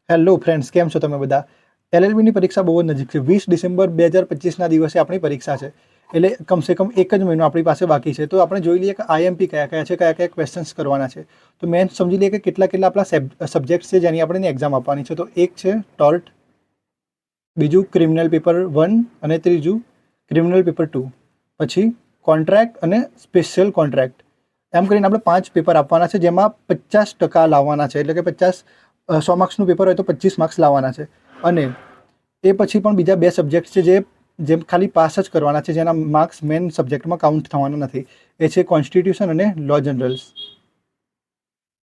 Hello friends, કેમ છો તમે બધા? એલએલબીની પરીક્ષા બહુ જ નજીક છે. 20 ડિસેમ્બર 2025ના દિવસે આપણી પરીક્ષા છે. એટલે કમસે કમ એક જ મહિનો આપણી પાસે બાકી છે. તો આપણે જોઈ લઈએ કે આઈએમપી કયા કયા છે, કયા કયા ક્વેશ્ચન્સ કરવાના છે. તો મેન સમજી લઈએ કે કેટલા કેટલા આપણા સબ્જેક્ટ્સ છે જેની આપણે એક્ઝામ આપવાની છે. તો એક છે ટોર્ટ, બીજું ક્રિમિનલ પેપર 1 અને ત્રીજું ક્રિમિનલ પેપર 2, પછી કોન્ટ્રાક્ટ અને સ્પેશિયલ કોન્ટ્રાક્ટ. એમ કરીને આપણે 5 પેપર આપવાના છે, જેમાં 50% લાવવાના છે. એટલે કે 100 માર્ક્સનું પેપર હોય તો 25 માર્ક્સ લાવવાના છે. અને એ પછી પણ બીજા 2 સબ્જેક્ટ છે જેમ ખાલી પાસ જ કરવાના છે, જેના માર્ક્સ મેન સબ્જેક્ટમાં કાઉન્ટ થવાના નથી. એ છે કોન્સ્ટિટ્યુશન અને લો જનરલ્સ.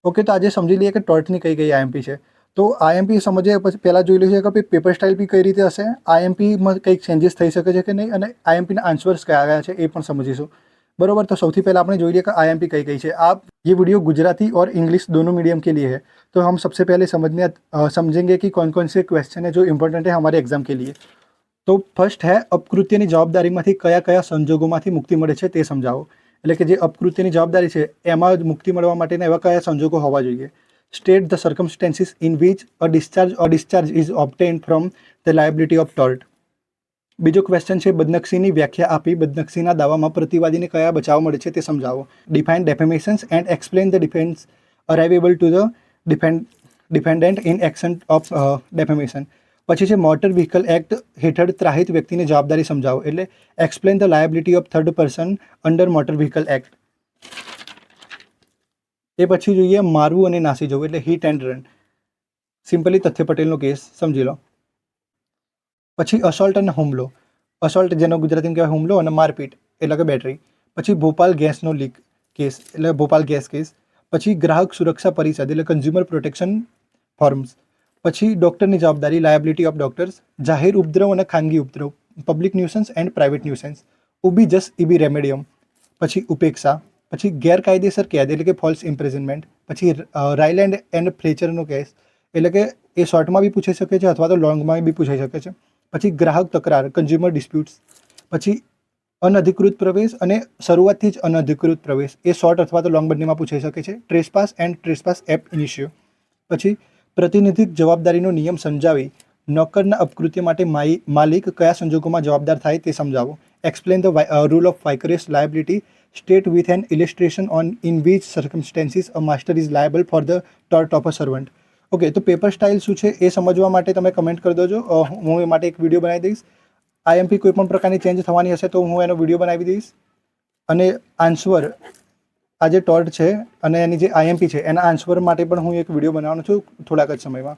ઓકે, તો આજે સમજી લઈએ કે ટોર્ટની કઈ કઈ આઈએમપી છે. તો આઈએમપી સમજીએ પછી પહેલાં જોઈ લઈએ કે પેપર સ્ટાઇલ બી કઈ રીતે હશે, આઈએમપીમાં કંઈક ચેન્જીસ થઈ શકે છે કે નહીં, અને આઈએમપીના આન્સર્સ કયા કયા છે એ પણ સમજીશું. बराबर। तो सौથી पहले आपने जो लिया कि आईएमपी कई कई है। आप ये वीडियो गुजराती और इंग्लिश दोनों मीडियम के लिए है, तो हम सबसे पहले समझेंगे कि कौन कौन से क्वेश्चन है जो इंपॉर्टेंट है हमारे एग्जाम के लिए। तो फर्स्ट है अपकृत्यની જવાબદારીમાંથી કયા કયા સંજોગોમાંથી મુક્તિ મળે છે તે સમજાવો। એટલે કે જે અપકૃત્યની જવાબદારી છે એમાં મુક્તિ મળવા માટેના એવા કયા સંજોગો હોવા જોઈએ। State the circumstances in which a discharge is obtained from the liability of tort. બીજો ક્વેશ્ચન છે બદનક્ષીની વ્યાખ્યા આપી બદનક્ષીના દાવામાં પ્રતિવાદીને કયા બચાવ મળે છે તે સમજાવો। Define defamations and explain the defence available to the defendant in action of defamation. પછી છે મોટર વ્હીકલ એક્ટ હેઠળ ત્રાહિત વ્યક્તિની જવાબદારી સમજાવો। એટલે explain the liability of third person under motor vehicle act. એ પછી જોઈએ મારવું અને નાસી જવું, એટલે હિટ એન્ડ રન। સિમ્પલી તથ્ય પટેલનો કેસ સમજી લો। પછી અસોલ્ટ અને હુમલો, અસોલ્ટ જેનો ગુજરાતીમાં કહેવાય હુમલો, અને મારપીટ એટલે કે બેટરી। પછી ભોપાલ ગેસનો લીક કેસ એટલે ભોપાલ ગેસ કેસ। પછી ગ્રાહક સુરક્ષા પરિષદ એટલે કન્ઝ્યુમર પ્રોટેક્શન ફોર્મ્સ। પછી ડૉક્ટરની જવાબદારી લાયબિલિટી ઓફ ડૉક્ટર્સ। જાહેર ઉપદ્રવ અને ખાનગી ઉપદ્રવ public nuisance and private nuisance. ઉબી જસ ઇબી રેમેડિયમ। પછી ઉપેક્ષા। પછી ગેરકાયદેસર કેદ એટલે કે ફોલ્સ ઇમ્પ્રિઝનમેન્ટ। પછી રાયલેન્ડ એન્ડ ફ્લેચરનો કેસ એટલે કે એ શોર્ટમાં બી પૂછાઈ શકે છે અથવા તો લોંગમાં બી પૂછાઈ શકે છે। પછી ગ્રાહક તકરાર કન્ઝ્યુમર ડિસ્પ્યુટ્સ। પછી અનધિકૃત પ્રવેશ અને શરૂઆતથી જ અનધિકૃત પ્રવેશ એ શોર્ટ અથવા તો લોંગ બંનેમાં પૂછાઈ શકે છે। ટ્રેસપાસ એન્ડ ટ્રેસપાસ એપ ઇનિશિયો। પછી પ્રતિનિધિક જવાબદારીનો નિયમ સમજાવી નોકરના અપકૃત્ય માટે માલિક કયા સંજોગોમાં જવાબદાર થાય તે સમજાવો। Explain the rule of vicarious liability state with an illustration on in which circumstances a master is liable for the tort of a servant. Okay, તો પેપર સ્ટાઇલ શું છે એ સમજવા માટે તમે કમેન્ટ કરી દેજો। હું એ માટે એક વિડીયો બનાવી દઈશ। આઈએમપી કોઈ પણ પ્રકારની ચેન્જ થવાની હશે તો હું એનો વિડીયો બનાવી દઈશ। અને આન્સર આ જે ટોર્ટ છે અને એની જે આઈએમપી છે એના આન્સર માટે પણ હું એક વિડીયો બનાવવાનો છું થોડાક જ સમયમાં।